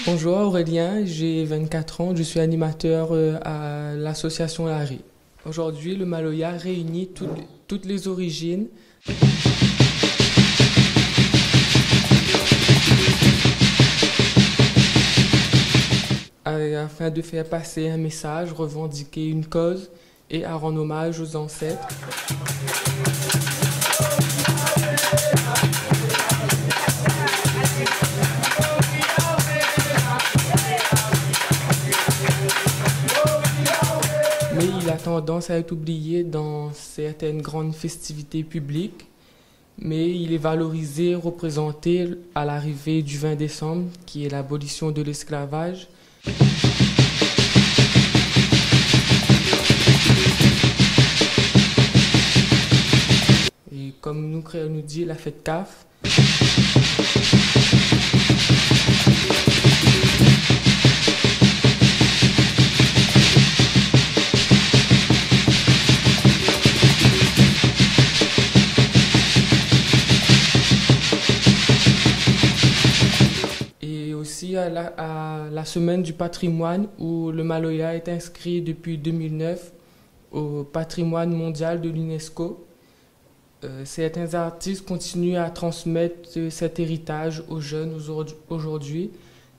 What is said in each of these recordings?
Bonjour Aurélien, j'ai 24 ans, je suis animateur à l'association Larry. Aujourd'hui, le Maloya réunit toutes les origines afin de faire passer un message, revendiquer une cause et à rendre hommage aux ancêtres. Mais il a tendance à être oublié dans certaines grandes festivités publiques. Mais il est valorisé, représenté à l'arrivée du 20 décembre, qui est l'abolition de l'esclavage. Et comme nous créons nous dit, la fête CAF. Et aussi à la semaine du patrimoine où le Maloya est inscrit depuis 2009 au patrimoine mondial de l'UNESCO. Certains artistes continuent à transmettre cet héritage aux jeunes aujourd'hui,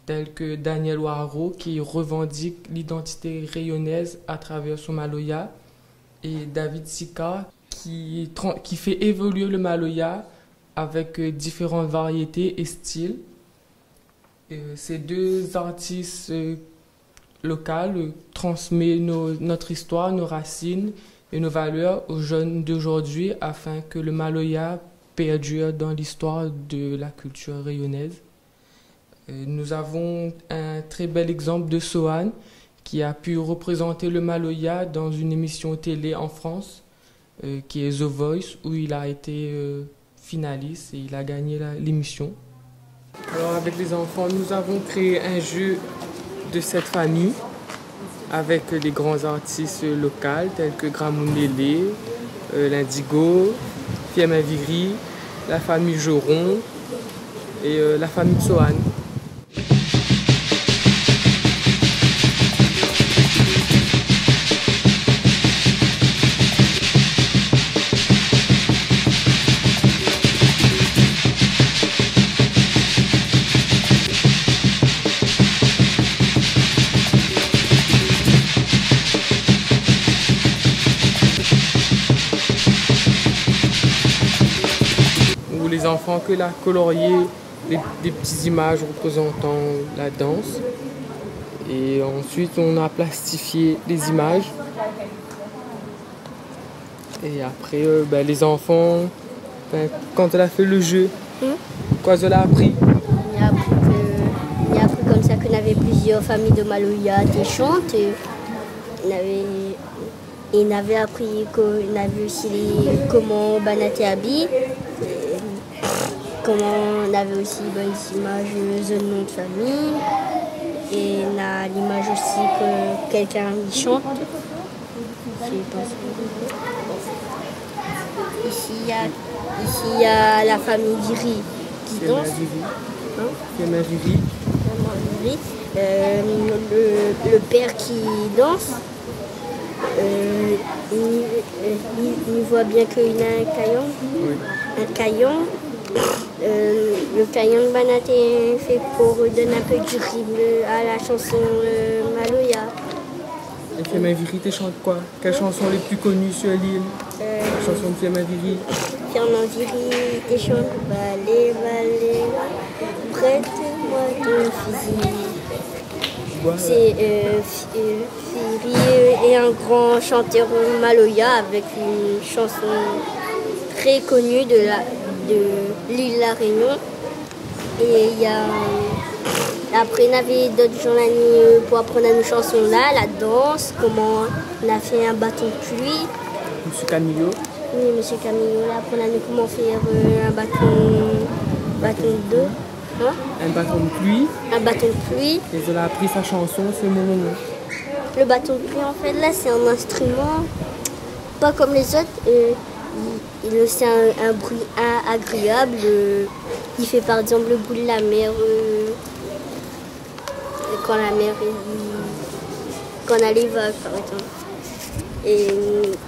tels que Daniel Ouareau qui revendique l'identité rayonnaise à travers son Maloya et David Sika qui fait évoluer le Maloya avec différentes variétés et styles. Ces deux artistes locaux transmettent notre histoire, nos racines et nos valeurs aux jeunes d'aujourd'hui afin que le Maloya perdure dans l'histoire de la culture rayonnaise. Nous avons un très bel exemple de Sohan qui a pu représenter le Maloya dans une émission télé en France qui est The Voice où il a été finaliste et il a gagné l'émission. Alors avec les enfants, nous avons créé un jeu de cette famille avec des grands artistes locaux tels que Gramounélé, l'Indigo, Fiamma Viri, la famille Joron et la famille Sohan. Où les enfants que la colorier des petites images représentant la danse. Et ensuite, on a plastifié les images. Et après, les enfants, quand elle a fait le jeu, quoi elle a appris? Il a appris comme ça qu'on avait plusieurs familles de Maloya qui chantent. Il avait appris qu'on avait aussi comment Banaté habille. Comment on avait aussi des images de nom de famille. Et on a l'image aussi que quelqu'un y chante. Ici, il y a la famille Viri qui danse. Fiamma Viri. Le père qui danse. Il voit bien qu'il a un caillon. Oui. Un caillon. Le caillon Banaté est fait pour donner un peu du rythme à la chanson Maloya. Et Fiamma Viri, tu chantes quoi? Quelles chansons les plus connues sur l'île? La chanson de Fiamma Viri. Fiamma Viri, tu chantes balé, balé, prête-moi ton fusil. Voilà. Firi est un grand chanteur Maloya avec une chanson très connue de l'île La Réunion. Et après, on avait d'autres journalistes pour apprendre à nos chansons là, la danse, comment on a fait un bâton de pluie. Monsieur Camillo. Oui, monsieur Camillo, là, apprendre à nous comment faire un bâton d'eau. Hein? Un bâton de pluie. Un bâton de pluie. Et elle a appris sa chanson, c'est mon moment. Le bâton de pluie, en fait, là, c'est un instrument pas comme les autres. C'est un bruit agréable. Il fait par exemple le bruit de la mer. quand la mer quand elle est vague, par exemple. Et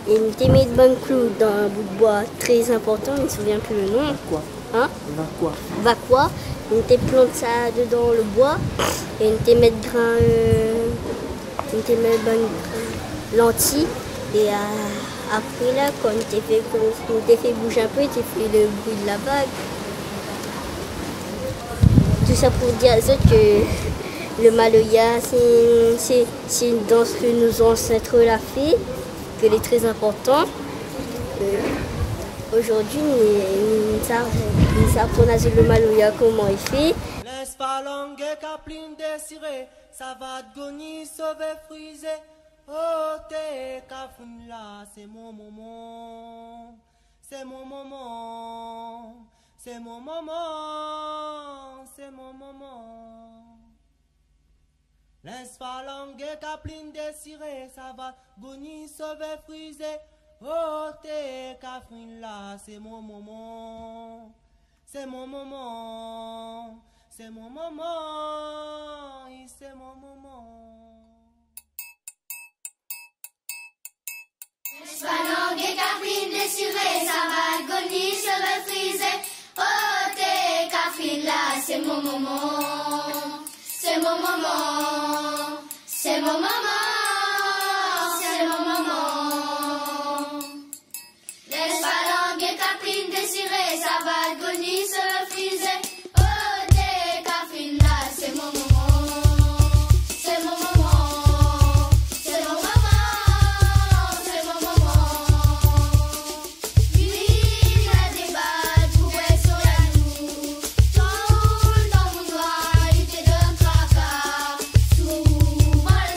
une témé de bonne clou dans un bout de bois très important, je ne me souviens plus le nom. Quoi? Hein? Va quoi? Va quoi? On te plante ça dedans le bois et on te met de grain, on te met bonne lentilles et après là quand on te fait bouger un peu, tu fais le bruit de la vague. Tout ça pour dire que le maloya c'est une danse que nos ancêtres l'ont fait, qu'elle est très importante. Aujourd'hui, nous savons le maloya comment il fait. Laisse pas langue capline désirée, ça va te gonner, sauver, friser. Oh, t'es cafoun là, c'est mon moment. C'est mon moment. C'est mon moment. C'est mon moment. Laisse pas langue capline désirée, ça va te gonner, sauver, friser. Oh, t'es cafoun là, c'est mon moment. C'est mon moment. C'est mon moment. C'est mon moment. Langue et capline désirée, ça va gonner, ça va friser. Oh, t'es capline là, c'est mon moment. C'est mon moment. C'est mon moment. C'est mon moment. Laisse pas langue et capline désirée, ça va gonner, ça va friser. Oh, t'es capline là, c'est mon moment. C'est mon moment. C'est mon moment.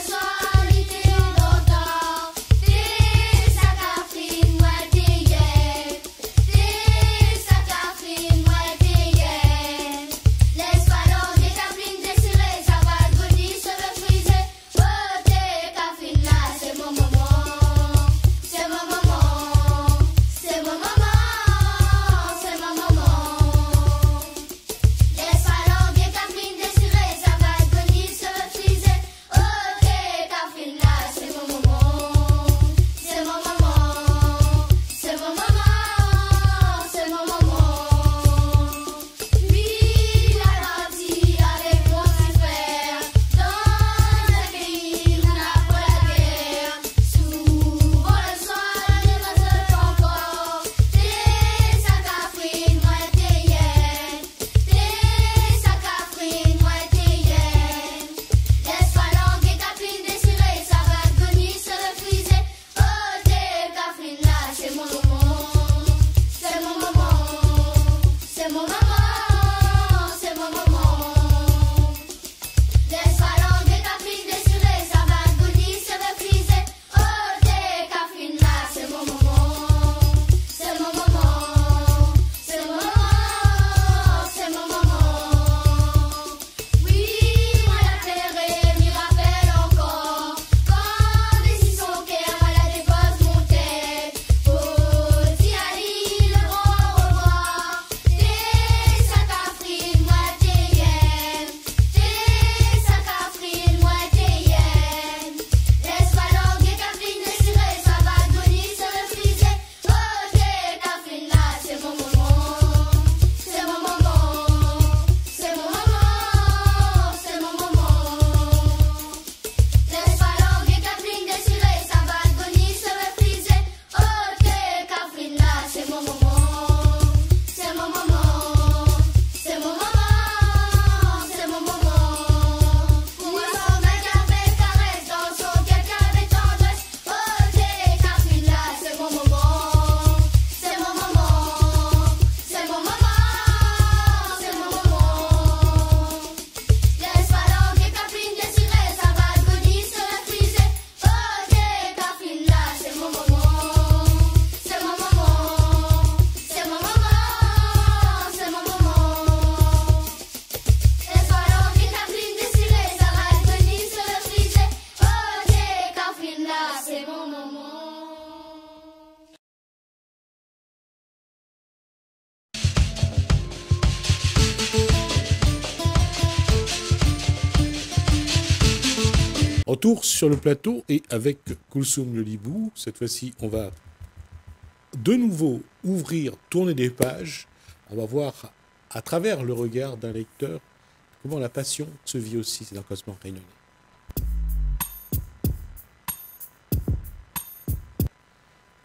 Soir, Retour sur le plateau et avec Koulsoum Lelibou. Cette fois-ci, on va de nouveau tourner des pages. On va voir à travers le regard d'un lecteur comment la passion se vit aussi dans Cosmo Réunionnais.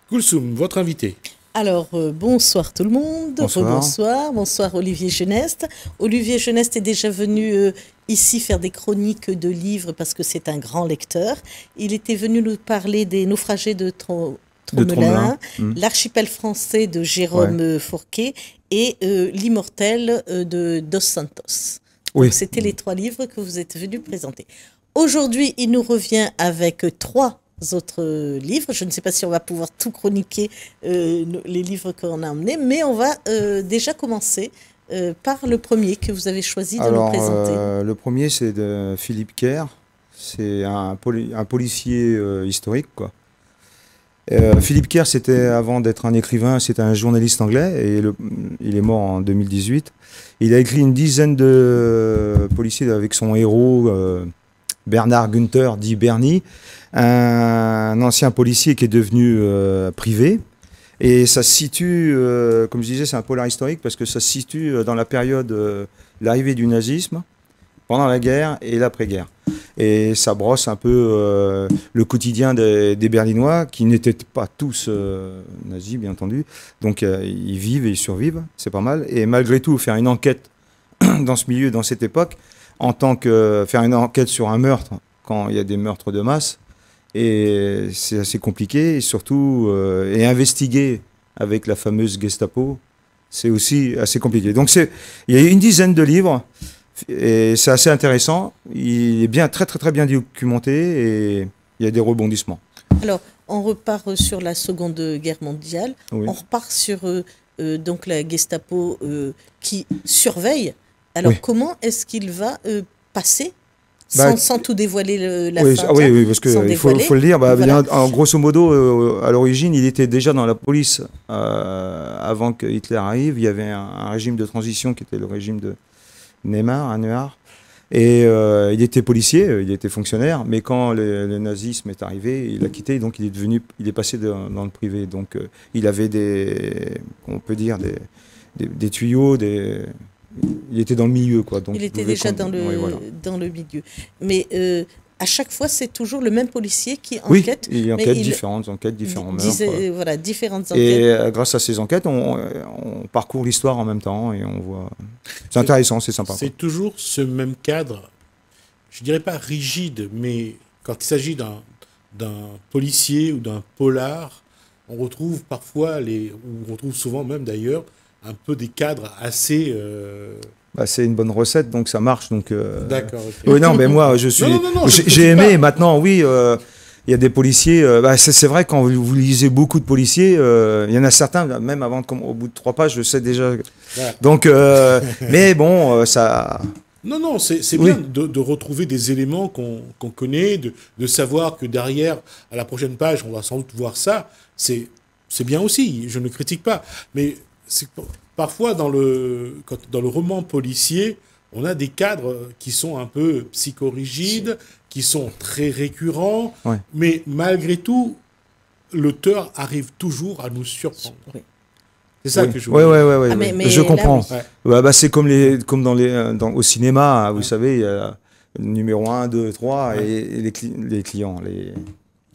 Koulsoum, votre invité. Alors, bonsoir tout le monde. Bonsoir. Bonsoir Olivier Geneste. Olivier Geneste est déjà venu ici faire des chroniques de livres parce que c'est un grand lecteur. Il était venu nous parler des naufragés de Tromelin, l'archipel français de Jérôme Fourquet et l'immortel de Dos Santos. Oui. C'était les 3 livres que vous êtes venus présenter. Aujourd'hui, il nous revient avec 3 autres livres. Je ne sais pas si on va pouvoir tout chroniquer les livres qu'on a emmenés, mais on va déjà commencer par le premier que vous avez choisi de nous présenter. Le premier, c'est de Philippe Kerr. C'est un policier historique, quoi. Philippe Kerr, c'était, avant d'être un écrivain, c'était un journaliste anglais, et il est mort en 2018. Il a écrit une dizaine de policiers avec son héros, Bernard Günther, dit Bernie, un ancien policier qui est devenu privé. Et ça se situe, comme je disais, c'est un polar historique parce que ça se situe dans la période l'arrivée du nazisme, pendant la guerre et l'après-guerre. Et ça brosse un peu le quotidien des Berlinois, qui n'étaient pas tous nazis, bien entendu. Donc ils vivent et ils survivent, c'est pas mal. Et malgré tout, faire une enquête dans ce milieu, dans cette époque, faire une enquête sur un meurtre, quand il y a des meurtres de masse, et c'est assez compliqué, et surtout, et investiguer avec la fameuse Gestapo, c'est aussi assez compliqué. Donc il y a une dizaine de livres, et c'est assez intéressant. Il est bien, très très très bien documenté, et il y a des rebondissements. Alors, on repart sur la Seconde Guerre mondiale. Oui. On repart sur donc la Gestapo qui surveille. Alors, comment est-ce qu'il va passer sans tout dévoiler la fin? Oui, parce qu'il faut le dire. Voilà. En grosso modo, à l'origine, il était déjà dans la police avant que Hitler arrive. Il y avait un régime de transition qui était le régime de Neumaar. Et il était policier, il était fonctionnaire, mais quand le nazisme est arrivé, il a quitté, donc il est passé dans le privé. Donc il avait des tuyaux, il était dans le milieu, quoi. Donc il était déjà dans le milieu. Mais à chaque fois, c'est toujours le même policier qui enquête. Oui, il enquête différentes enquêtes, différents meurtres. Voilà, différentes enquêtes. Et grâce à ces enquêtes, on parcourt l'histoire en même temps et on voit. C'est intéressant, c'est sympa. C'est toujours ce même cadre, je dirais pas rigide, mais quand il s'agit d'un policier ou d'un polar, on retrouve parfois on retrouve souvent même d'ailleurs un peu des cadres assez. C'est une bonne recette, donc ça marche. D'accord. Okay. Oui, non, mais moi, j'ai aimé. Maintenant, oui, il y a des policiers. C'est vrai, quand vous lisez beaucoup de policiers, il y en a certains, même au bout de 3 pages, je sais déjà. Voilà. Donc, mais bon, ça. Non, c'est bien de retrouver des éléments qu'on connaît, de savoir que derrière, à la prochaine page, on va sans doute voir ça. C'est bien aussi. Je ne critique pas, mais parfois, dans le roman policier, on a des cadres qui sont un peu psychorigides, qui sont très récurrents, mais malgré tout, l'auteur arrive toujours à nous surprendre. Oui. C'est ça que je veux dire. Mais je comprends. C'est comme au cinéma, vous savez, il y a le numéro 1, 2, 3, et les clients,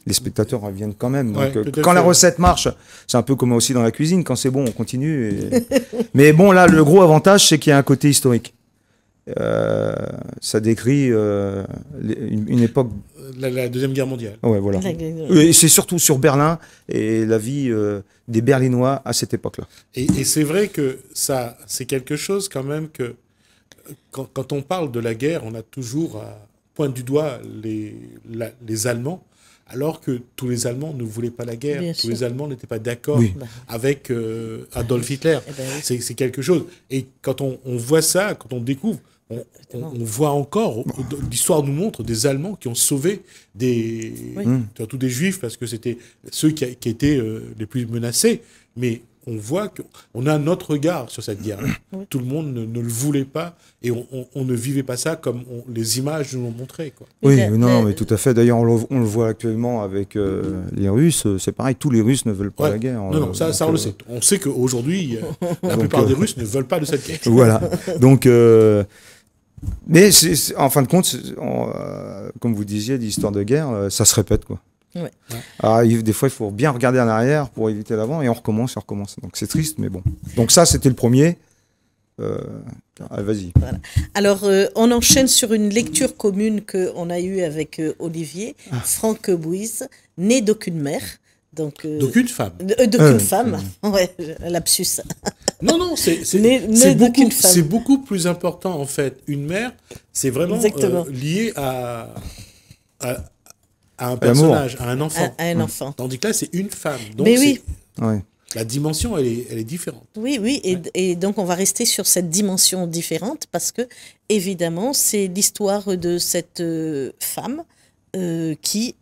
les spectateurs reviennent quand même. Donc, quand la recette marche, c'est un peu comme aussi dans la cuisine. Quand c'est bon, on continue. Mais bon, là, le gros avantage, c'est qu'il y a un côté historique. Ça décrit une époque... La Deuxième Guerre mondiale. Ouais, voilà. Et c'est surtout sur Berlin et la vie des Berlinois à cette époque-là. Et c'est vrai que ça, c'est quelque chose quand même que... Quand on parle de la guerre, on a toujours à pointe du doigt les Allemands. Alors que tous les Allemands ne voulaient pas la guerre, tous les Allemands n'étaient pas d'accord avec Adolf Hitler. C'est quelque chose. Et quand on voit ça, quand on découvre, on voit encore, l'histoire nous montre des Allemands qui ont sauvé surtout des Juifs, parce que c'était ceux qui étaient les plus menacés. Mais on voit qu'on a notre regard sur cette guerre. Oui. Tout le monde ne le voulait pas et on ne vivait pas ça comme les images nous l'ont montré, quoi. Oui, Mais non, mais tout à fait. D'ailleurs, on le voit actuellement avec les Russes. C'est pareil, tous les Russes ne veulent pas Ouais. la guerre. Non, ça on le sait. On sait qu'aujourd'hui, la plupart des Russes ne veulent pas de cette guerre. Voilà. Donc, mais en fin de compte, comme vous disiez, l'histoire de guerre, ça se répète, quoi. Ouais. Alors, des fois, il faut bien regarder en arrière pour éviter l'avant, et on recommence. Donc, c'est triste, mais bon. Donc, ça, c'était le premier. Vas-y. Voilà. Alors, on enchaîne sur une lecture commune qu'on a eue avec Olivier, Franck Bouise, né d'aucune mère. Donc, D'aucune femme. D'aucune femme. Ouais, lapsus. Non, d'aucune femme. c'est beaucoup plus important, en fait. Une mère, c'est vraiment lié à un personnage, à un enfant. À un enfant. Tandis que là, c'est une femme. Donc, Mais oui. La dimension, elle est différente. Oui, et donc on va rester sur cette dimension différente parce que, évidemment, c'est l'histoire de cette femme qui,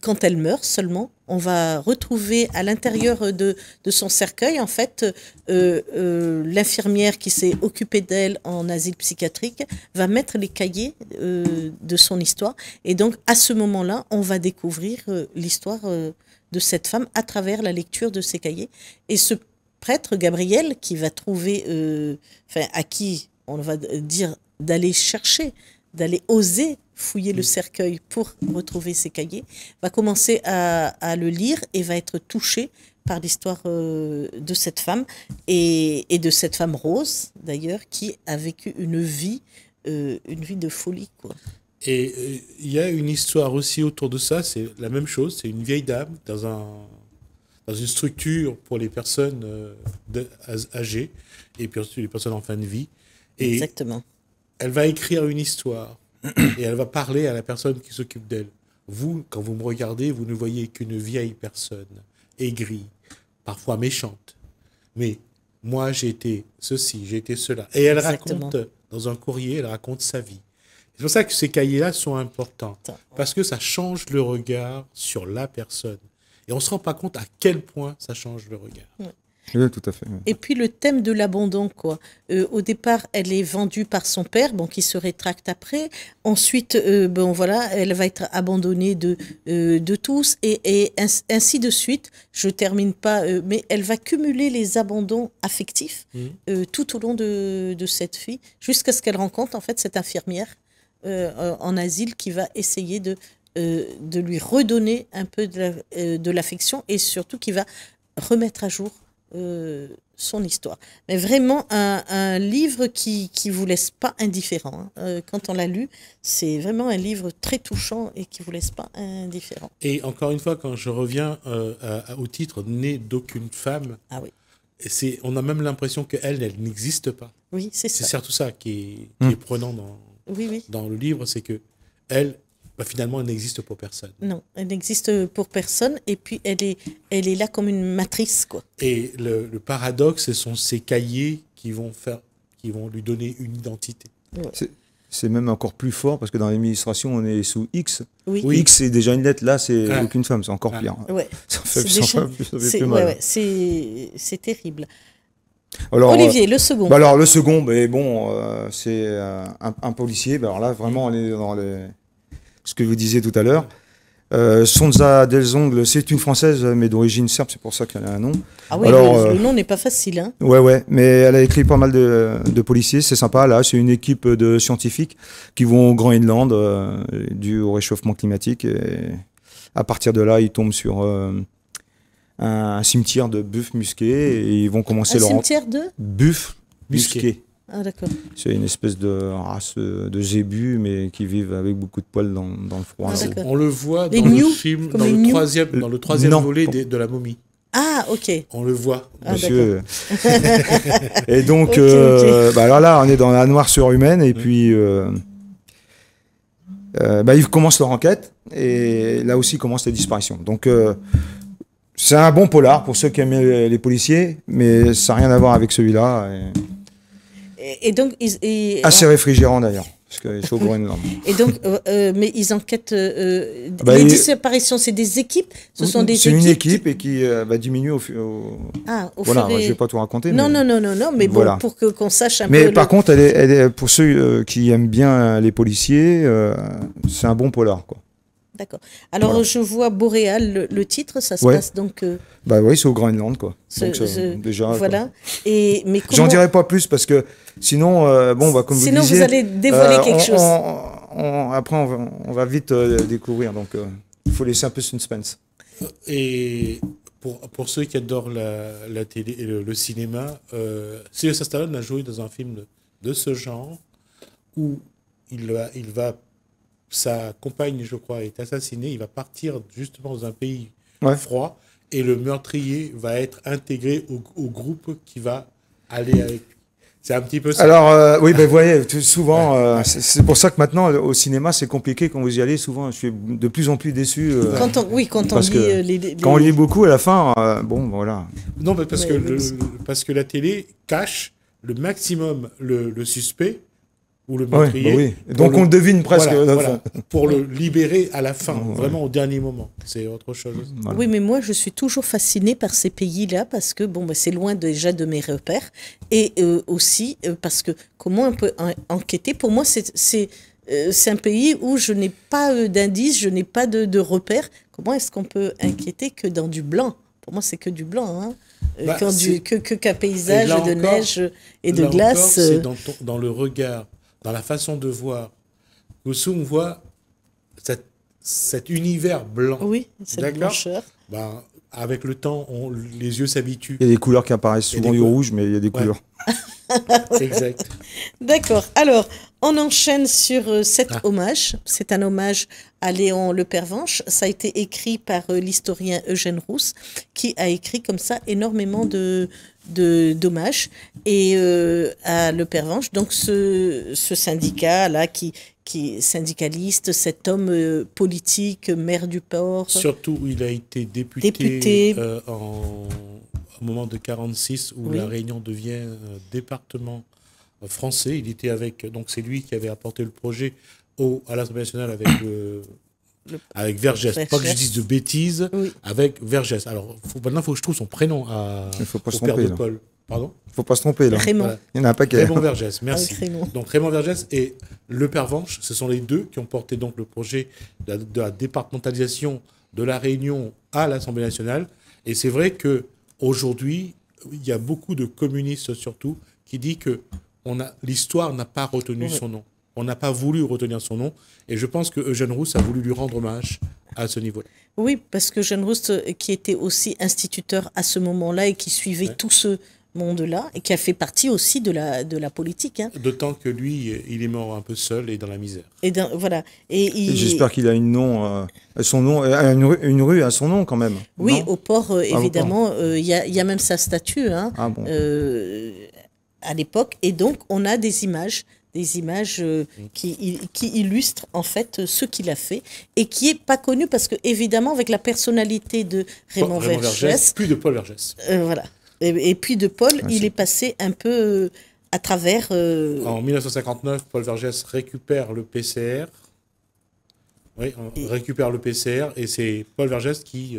quand elle meurt seulement, on va retrouver à l'intérieur de son cercueil, en fait, l'infirmière qui s'est occupée d'elle en asile psychiatrique va mettre les cahiers de son histoire. Et donc, à ce moment-là, on va découvrir l'histoire de cette femme à travers la lecture de ces cahiers. Et ce prêtre, Gabriel, qui va trouver, à qui on va dire d'aller chercher, d'aller oser fouiller le cercueil pour retrouver ces cahiers, va commencer à le lire et va être touché par l'histoire de cette femme et de cette femme Rose, d'ailleurs, qui a vécu une vie de folie, quoi. Et il y a une histoire aussi autour de ça, c'est la même chose, c'est une vieille dame dans une structure pour les personnes âgées et puis les personnes en fin de vie. Et exactement. Elle va écrire une histoire et elle va parler à la personne qui s'occupe d'elle. Vous, quand vous me regardez, vous ne voyez qu'une vieille personne, aigrie, parfois méchante. Mais moi, j'ai été ceci, j'ai été cela. Et elle raconte, dans un courrier, elle raconte sa vie. C'est pour ça que ces cahiers-là sont importants, parce que ça change le regard sur la personne. Et on ne se rend pas compte à quel point ça change le regard. Ouais. Oui, tout à fait. Oui. Et puis le thème de l'abandon, quoi. Au départ, elle est vendue par son père, qui se rétracte après. Ensuite, elle va être abandonnée de tous, et ainsi de suite. Je termine pas, mais elle va cumuler les abandons affectifs tout au long de cette fille, jusqu'à ce qu'elle rencontre en fait cette infirmière en asile qui va essayer de lui redonner un peu de l'affection, et surtout qui va remettre à jour son histoire. Mais vraiment un livre qui vous laisse pas indifférent. Quand on l'a lu, c'est vraiment un livre très touchant et qui vous laisse pas indifférent. Et encore une fois, quand je reviens au titre « Né d'aucune femme », on a même l'impression qu'elle n'existe pas. Oui, c'est ça. C'est surtout ça qui est prenant dans le livre, c'est que elle, finalement, elle n'existe pour personne. Non, elle n'existe pour personne, et puis elle est là comme une matrice, quoi. Et le paradoxe, ce sont ces cahiers qui vont lui donner une identité. Ouais. C'est même encore plus fort, parce que dans l'administration, on est sous X. Oui. X, c'est déjà une lettre, là, c'est aucune femme, c'est encore pire. Ouais. Ça fait plus mal. Ouais, c'est terrible. Alors, Olivier, le second. Alors, le second, c'est un policier. Alors là, vraiment, on est dans ce que vous disiez tout à l'heure. Sonza Delzongle, c'est une Française, mais d'origine serbe, c'est pour ça qu'elle a un nom. Ah oui, le nom n'est pas facile. Hein. Ouais, mais elle a écrit pas mal de policiers, c'est sympa. Là, c'est une équipe de scientifiques qui vont au Groenland, dû au réchauffement climatique. Et à partir de là, ils tombent sur un cimetière de buffles musqués et ils vont commencer leur... Un cimetière de buffles musqués. Ah, d'accord. C'est une espèce de race de zébus, mais qui vivent avec beaucoup de poils dans le froid. Ah, on le voit dans le film, dans le troisième volet de la momie. Ah, ok. On le voit. Monsieur. Et donc, alors là, on est dans la noire surhumaine, et puis ils commencent leur enquête, et là aussi commencent les disparitions. Donc, c'est un bon polar pour ceux qui aiment les policiers, mais ça n'a rien à voir avec celui-là. Et donc, assez réfrigérant d'ailleurs. Parce que c'est au Groenland. Et donc, mais ils enquêtent. Bah, les disparitions, c'est des équipes. Ce sont des C'est équipes. une équipe et qui va diminuer au voilà, fur et... je vais pas tout raconter. Non, mais... non, mais bon, voilà. pour qu'on sache un peu. Mais par contre, elle est, pour ceux qui aiment bien les policiers, c'est un bon polar, quoi. D'accord. Alors, Voilà. je vois Boréal, le titre, ça se Ouais. passe donc. Bah oui, c'est au Groenland, quoi. Donc, déjà. Voilà. Et, mais comment... J'en dirai pas plus parce que sinon, bon, bah, comme Sinon, vous disiez, vous allez dévoiler quelque chose. Après, on va vite découvrir. Donc, il faut laisser un peu suspense. Et pour ceux qui adorent la télé et le cinéma, Sylvester Stallone a joué dans un film de ce genre où sa compagne, je crois, est assassinée. Il va partir justement dans un pays froid et le meurtrier va être intégré au groupe qui va aller avec lui. C'est un petit peu ça. Alors, oui, ben, vous voyez, souvent, c'est pour ça que maintenant, au cinéma, c'est compliqué quand vous y allez. Souvent, je suis de plus en plus déçu. Quand on parce lit que quand on lit beaucoup, à la fin, bon, voilà. Non, mais parce que la télé cache le maximum le suspect ou le meurtrier. Oui. Donc on le devine presque. Voilà, pour le libérer à la fin, vraiment au dernier moment. C'est autre chose. Voilà. Oui, mais moi, je suis toujours fascinée par ces pays-là parce que bon, bah, c'est loin déjà de mes repères. Et aussi parce que comment on peut enquêter. Pour moi, c'est un pays où je n'ai pas d'indices, je n'ai pas de repères. Comment est-ce qu'on peut enquêter que dans du blanc? Pour moi, c'est que du blanc. Hein. Qu'un paysage de neige et de glace. C'est dans le regard, dans la façon de voir. Où on voit cet univers blanc. Oui, cette blancheur. Ben, avec le temps, les yeux s'habituent. Il y a des couleurs qui apparaissent souvent du rouge, mais il y a des couleurs. Exact. D'accord. Alors, on enchaîne sur cet hommage. C'est un hommage à Léon Le Pervenche. Ça a été écrit par l'historien Eugène Rousse, qui a écrit comme ça énormément d'hommages et à Le Pervenche. Donc, ce syndicat-là qui syndicaliste, cet homme politique, maire du port. Surtout, il a été député. Au moment de 1946, où la Réunion devient département français. Il était donc c'est lui qui avait apporté le projet à l'Assemblée nationale avec Vergès. Pas que je dise de bêtises, avec Vergès. Alors, maintenant, il faut que je trouve son prénom au père de Paul. Pardon ? Il ne faut pas se tromper, là. Raymond. Voilà. Il y en a un paquet. Raymond Vergès, merci. Donc Raymond Vergès et Le Pervenche, ce sont les deux qui ont porté donc le projet de la départementalisation de la Réunion à l'Assemblée nationale. Et c'est vrai que aujourd'hui, il y a beaucoup de communistes surtout qui disent que l'histoire n'a pas retenu son nom. On n'a pas voulu retenir son nom. Et je pense que Eugène Rousse a voulu lui rendre hommage à ce niveau-là. Oui, parce que Eugène Rousse, qui était aussi instituteur à ce moment-là et qui suivait tout ce monde-là et qui a fait partie aussi de la politique. Hein. D'autant que lui, il est mort un peu seul et dans la misère. Voilà. J'espère qu'il a son nom, une rue à son nom quand même. Oui, non au port, évidemment. Il y a même sa statue à l'époque. Et donc, on a des images qui illustrent en fait ce qu'il a fait et qui est pas connu parce que évidemment avec la personnalité de Raymond Vergès, puis de Paul Vergès. Voilà. Et puis de Paul, il est passé un peu à travers. En 1959, Paul Vergès récupère le PCR. Oui, on récupère le PCR et c'est Paul Vergès qui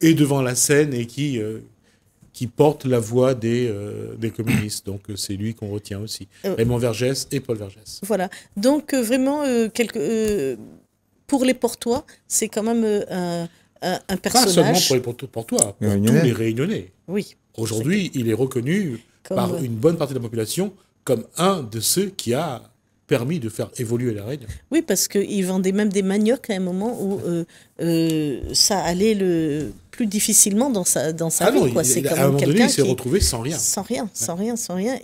est devant la scène et qui porte la voix des communistes. Donc c'est lui qu'on retient aussi. Raymond Vergès et Paul Vergès. Voilà. Donc vraiment, pour les Portois, c'est quand même un personnage. Pas seulement pour les Portois, pour tous les Réunionnais. Oui. Aujourd'hui, il est reconnu par une bonne partie de la population comme un de ceux qui a permis de faire évoluer la Réunion. Oui, parce qu'il vendait même des maniocs à un moment où ça allait plus difficilement dans sa vie. Quoi. C'est quand à un même moment donné, quelqu'un il s'est qui retrouvé sans rien. Sans rien.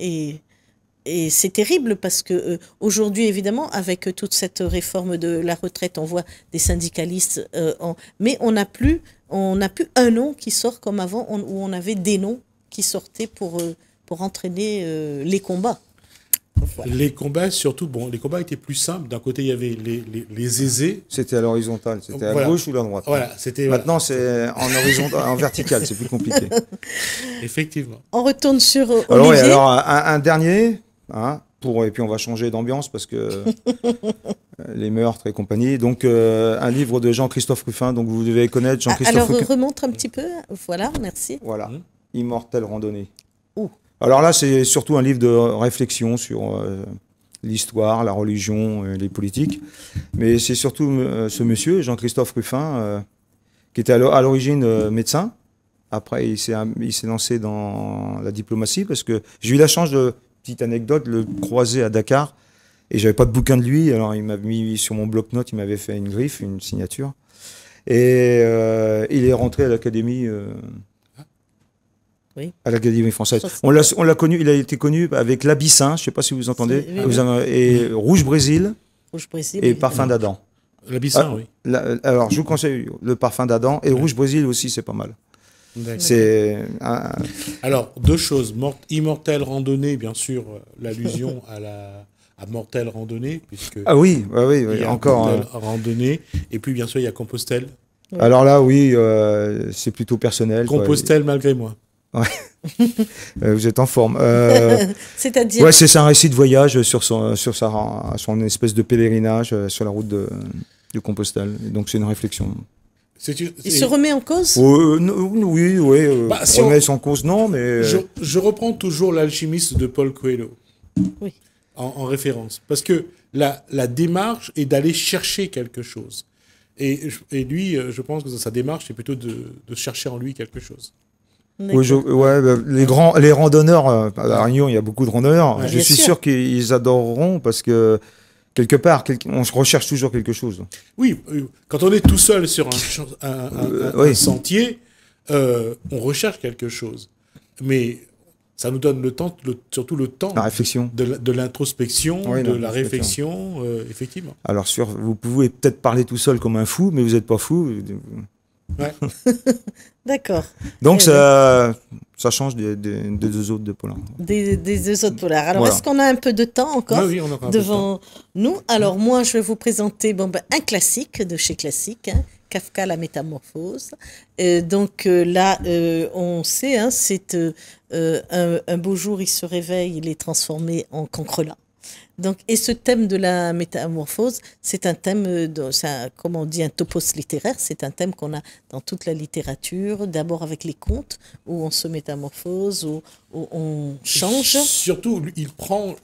Et c'est terrible parce que aujourd'hui, évidemment, avec toute cette réforme de la retraite, on voit des syndicalistes, mais on n'a plus un nom qui sort comme avant, où on avait des noms qui sortaient pour entraîner les combats. Voilà. Les combats, surtout, les combats étaient plus simples. D'un côté, il y avait les aisés. C'était à l'horizontale, c'était à gauche ou à droite. Voilà, maintenant, c'est en vertical, c'est plus compliqué. Effectivement. On retourne sur Olivier. Alors un dernier, Et puis on va changer d'ambiance parce que les meurtres et compagnie. Donc un livre de Jean-Christophe Ruffin, donc vous devez connaître Jean-Christophe Alors Ruffin. remonte un petit peu. Voilà, merci. Voilà, Immortelle randonnée. Ouh. Alors là, c'est surtout un livre de réflexion sur l'histoire, la religion, les politiques. Mais c'est surtout ce monsieur, Jean-Christophe Ruffin, qui était à l'origine médecin. Après, il s'est lancé dans la diplomatie parce que j'ai eu la chance de, petite anecdote, le croiser à Dakar. Et j'avais pas de bouquin de lui, alors il m'a mis sur mon bloc-notes, il m'avait fait une griffe, une signature. Et il est rentré à l'Académie. Oui. À l'Académie française. On l'a connu, il a été connu avec l'Abyssin, je ne sais pas si vous entendez, et Rouge Brésil, et Parfum d'Adam. L'Abyssin, oui. Alors, je vous conseille le Parfum d'Adam, et Rouge Brésil aussi, c'est pas mal. C'est Alors, deux choses. Immortelle randonnée, bien sûr, l'allusion à Mortelle randonnée, puisque ah oui, il y a encore randonnée, et puis bien sûr, il y a Compostelle. Alors là, oui, c'est plutôt personnel. Compostelle malgré moi. Ouais. Vous êtes en forme. C'est-à-dire. Ouais, c'est un récit de voyage sur son espèce de pèlerinage sur la route de Compostelle. Donc c'est une réflexion. Il se remet en cause ? Oui. Si remet en cause, non, mais. Je reprends toujours L'Alchimiste de Paul Coelho. Oui. En référence. Parce que la démarche est d'aller chercher quelque chose. Et lui, je pense que sa démarche, c'est plutôt de chercher en lui quelque chose. Oui, les randonneurs, à La Réunion, il y a beaucoup de randonneurs. Ouais, je suis sûr qu'ils adoreront parce que quelque part, on recherche toujours quelque chose. Oui, quand on est tout seul sur un sentier, on recherche quelque chose. Mais ça nous donne surtout le temps la réflexion. de l'introspection, de la réflexion, effectivement. Alors, vous pouvez peut-être parler tout seul comme un fou, mais vous n'êtes pas fou. Ouais. D'accord. Donc ça change des deux autres de polar. Des deux autres polars. Alors est-ce qu'on a un peu de temps encore devant nous? Alors moi je vais vous présenter un classique de chez Classique, Kafka la Métamorphose. Là on sait, c'est un beau jour il se réveille, il est transformé en cancrelat. Et ce thème de la métamorphose, c'est un thème, comme on dit, un topos littéraire, c'est un thème qu'on a dans toute la littérature, d'abord avec les contes, où on se métamorphose, où on change. Surtout, il prend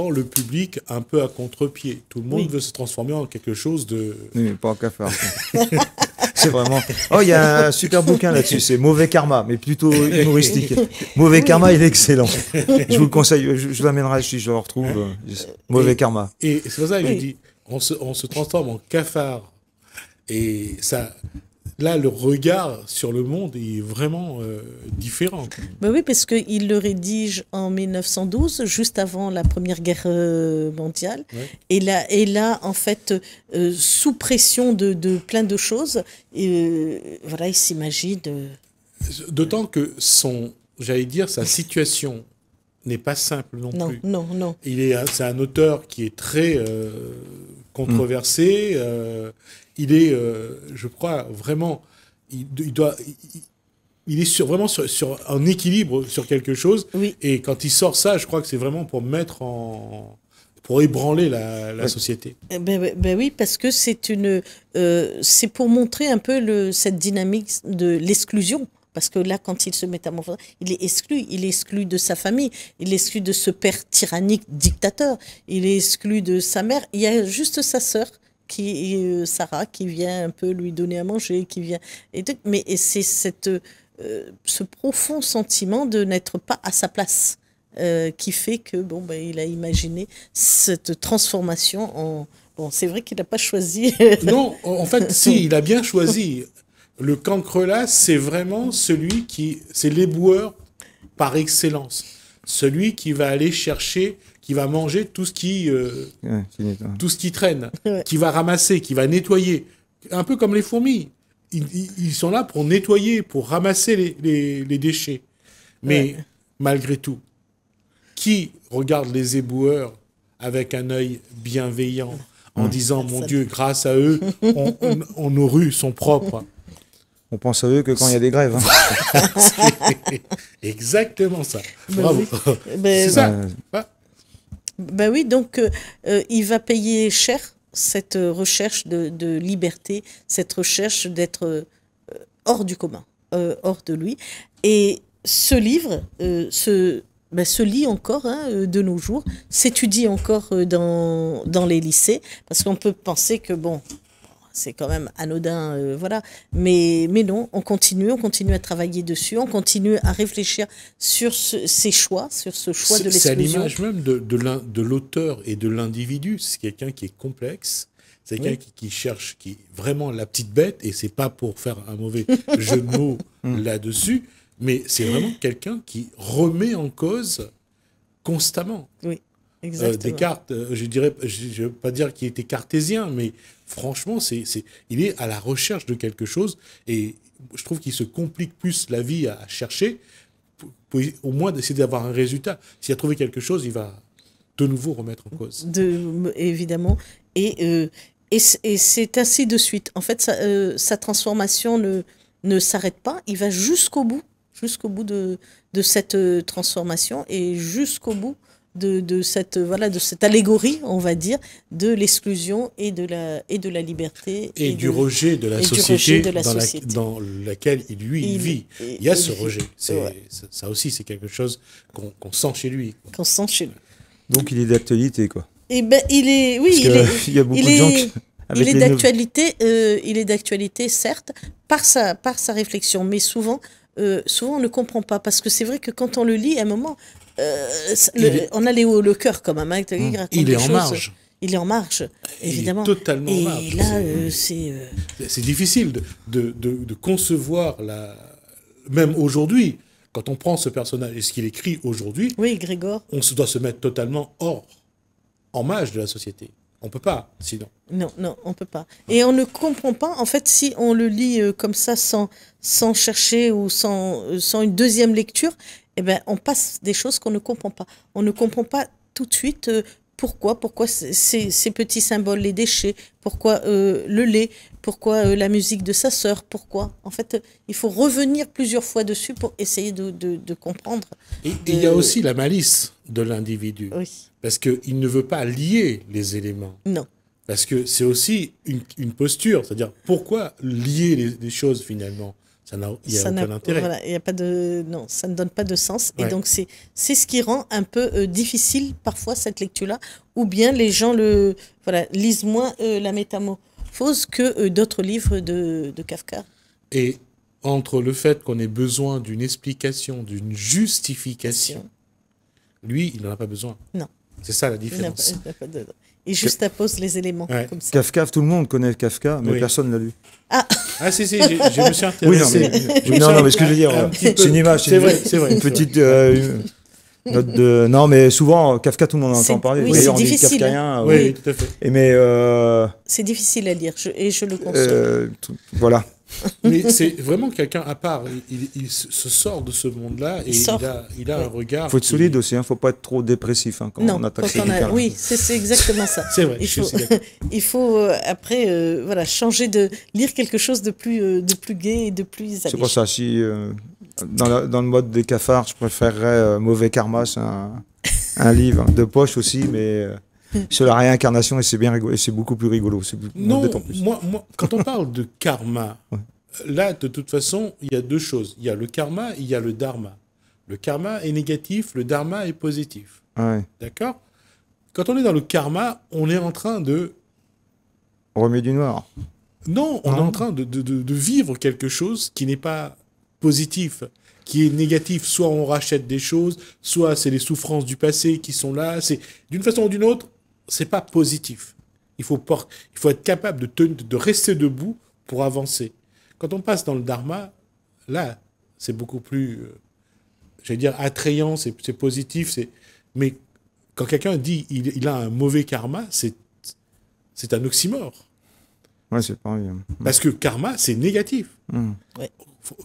le public un peu à contre-pied. Tout le monde veut se transformer en quelque chose de... Oui, pas en cafard. C'est vraiment... Oh, il y a un super bouquin là-dessus, c'est Mauvais Karma, mais plutôt humoristique. Mauvais Karma, il est excellent. Je vous le conseille, je l'amènerai si je le retrouve. Mauvais Karma. Et c'est pour ça que je dis, on se transforme en cafard. Et ça... Là, le regard sur le monde est vraiment différent. Oui, parce qu'il le rédige en 1912, juste avant la Première Guerre mondiale. Ouais. Et là, en fait, sous pression de plein de choses, il s'imagine... D'autant que sa situation n'est pas simple non plus. Non. C'est un auteur qui est très controversé. Il est, je crois, vraiment, il est vraiment sur un équilibre sur quelque chose. Oui. Et quand il sort ça, je crois que c'est vraiment pour pour ébranler la société. Oui, parce que c'est pour montrer un peu cette dynamique de l'exclusion. Parce que là, quand il se métamorphose, il est exclu de sa famille, il est exclu de ce père tyrannique dictateur, il est exclu de sa mère. Il y a juste sa sœur, Sarah, qui vient un peu lui donner à manger, mais c'est ce profond sentiment de n'être pas à sa place qui fait que il a imaginé cette transformation en... c'est vrai qu'il n'a pas choisi. Non, en fait, si, il a bien choisi. Le cancrelat, c'est vraiment c'est l'éboueur par excellence. Celui qui va aller chercher, qui va manger tout ce qui traîne, qui va ramasser, qui va nettoyer. Un peu comme les fourmis. Ils sont là pour nettoyer, pour ramasser les déchets. Mais malgré tout, qui regarde les éboueurs avec un œil bienveillant en disant « Mon Dieu, grâce à eux, nos rues sont propres ». On pense à eux que quand il y a des grèves. C'est exactement ça. Bravo. Oui. C'est ça. Ben oui, donc il va payer cher cette recherche de liberté, cette recherche d'être hors du commun, hors de lui. Et ce livre se lit encore de nos jours, s'étudie encore dans les lycées, parce qu'on peut penser que, bon, c'est quand même anodin, voilà. Mais non, on continue à travailler dessus, on continue à réfléchir sur ces choix, sur ce choix de l'exclusion. C'est à l'image même de l'auteur et de l'individu. C'est quelqu'un qui est complexe, c'est quelqu'un qui cherche, qui est vraiment la petite bête, et c'est pas pour faire un mauvais jeu de mots là-dessus, mais c'est vraiment quelqu'un qui remet en cause constamment. Oui. Exactement. Descartes, je ne veux pas dire qu'il était cartésien, mais franchement, il est à la recherche de quelque chose, et je trouve qu'il se complique plus la vie à chercher, pour au moins d'essayer d'avoir un résultat. S'il a trouvé quelque chose, il va de nouveau remettre en cause. Évidemment. Et c'est ainsi de suite. En fait, sa transformation ne s'arrête pas, il va jusqu'au bout de cette transformation, et jusqu'au bout de cette allégorie, on va dire, de l'exclusion et de la liberté et du rejet de la société dans laquelle il vit. Il y a ce rejet. Ça aussi, c'est quelque chose qu'on sent chez lui. Donc il est d'actualité, quoi. Et ben il est il y a beaucoup de gens qui il est d'actualité, certes, par sa réflexion, mais souvent on ne comprend pas, parce que c'est vrai que quand on le lit, à un moment, on a le cœur quand même. Il est en marge. Il est en marge, évidemment. Il est totalement en marge. Et là, c'est difficile de concevoir, même aujourd'hui, quand on prend ce personnage et ce qu'il écrit aujourd'hui, oui, Grégor, on doit se mettre totalement en marge de la société. On ne peut pas, sinon. Non, on ne peut pas. Et on ne comprend pas, en fait, si on le lit comme ça, sans chercher ou sans une deuxième lecture, eh ben, on passe des choses qu'on ne comprend pas. On ne comprend pas tout de suite pourquoi ces petits symboles, les déchets, pourquoi le lait, pourquoi la musique de sa sœur, pourquoi. En fait, il faut revenir plusieurs fois dessus pour essayer de comprendre. Et il y a aussi la malice de l'individu. Oui. Parce qu'il ne veut pas lier les éléments. Non. Parce que c'est aussi une posture. C'est-à-dire, pourquoi lier les choses finalement ? Il n'y a aucun intérêt. Voilà, y a pas non, ça ne donne pas de sens. Ouais. Et donc, c'est ce qui rend un peu difficile parfois cette lecture-là. Ou bien les gens lisent moins la Métamorphose que d'autres livres de Kafka. Et entre le fait qu'on ait besoin d'une explication, d'une justification, lui, il n'en a pas besoin. Non. C'est ça la différence. Il juxtapose les éléments. Ouais. Comme ça. Kafka, tout le monde connaît Kafka, mais personne ne l'a lu. Ah si, je me suis intéressé. Oui, non, mais ce que je veux dire, c'est une image. C'est vrai. Une petite note de... Non, mais souvent, Kafka, tout le monde en entend parler. Oui, c'est difficile. Kafkaïen, oui, tout à fait. Mais c'est difficile à lire, et je le console. Voilà. Mais c'est vraiment quelqu'un à part. Il se sort de ce monde-là et il a un regard. Il faut être solide aussi, il ne faut pas être trop dépressif quand on attaque ces bouquins. Oui, c'est exactement ça. C'est vrai, il faut après changer lire quelque chose de plus gai et de plus alléché. C'est pour ça, si dans le mode des cafards, je préférerais Mauvais Karma, c'est un livre de poche aussi, mais... sur la réincarnation, et c'est bien rigolo, et c'est beaucoup plus rigolo. Non, moi, quand on parle de karma, là, de toute façon, il y a deux choses. Il y a le karma, il y a le dharma. Le karma est négatif, le dharma est positif. Ouais. D'accord ? Quand on est dans le karma, on est en train de... Remet du noir. Non, on est en train de vivre quelque chose qui n'est pas positif, qui est négatif. Soit on rachète des choses, soit c'est les souffrances du passé qui sont là. C'est d'une façon ou d'une autre, c'est pas positif. Il faut être capable de rester debout pour avancer. Quand on passe dans le dharma, là, c'est beaucoup plus, attrayant, c'est positif. Mais quand quelqu'un dit il a un mauvais karma, c'est un oxymore. Ouais, c'est pareil. Parce que karma, c'est négatif. Ouais.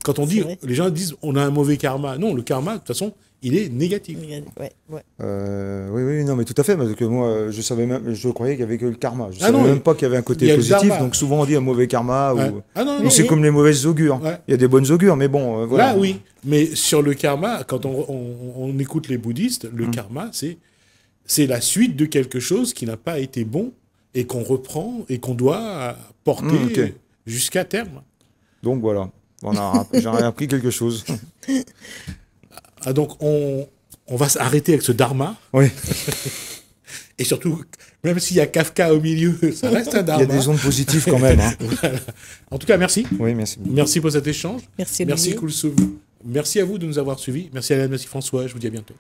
Quand on dit, les gens disent on a un mauvais karma. Non, le karma, de toute façon, il est négatif. Oui, non, mais tout à fait. Parce que moi, je croyais qu'il n'y avait que le karma. Je ne savais même pas qu'il y avait un côté positif. Donc souvent, on dit un mauvais karma. Ou c'est comme les mauvaises augures. Ouais. Il y a des bonnes augures, mais bon, voilà. Là, oui. Mais sur le karma, quand on écoute les bouddhistes, le karma, c'est c'est la suite de quelque chose qui n'a pas été bon et qu'on reprend et qu'on doit porter jusqu'à terme. Donc voilà, j'en ai appris quelque chose. Ah, donc on va s'arrêter avec ce dharma. Oui. Et surtout, même s'il y a Kafka au milieu, ça reste un dharma. Il y a des ondes positives quand même. Hein. Voilà. En tout cas, merci. Oui, merci. Merci pour cet échange. Merci Koulsoum. Merci à vous de nous avoir suivis. Merci Alain, merci François. Je vous dis à bientôt.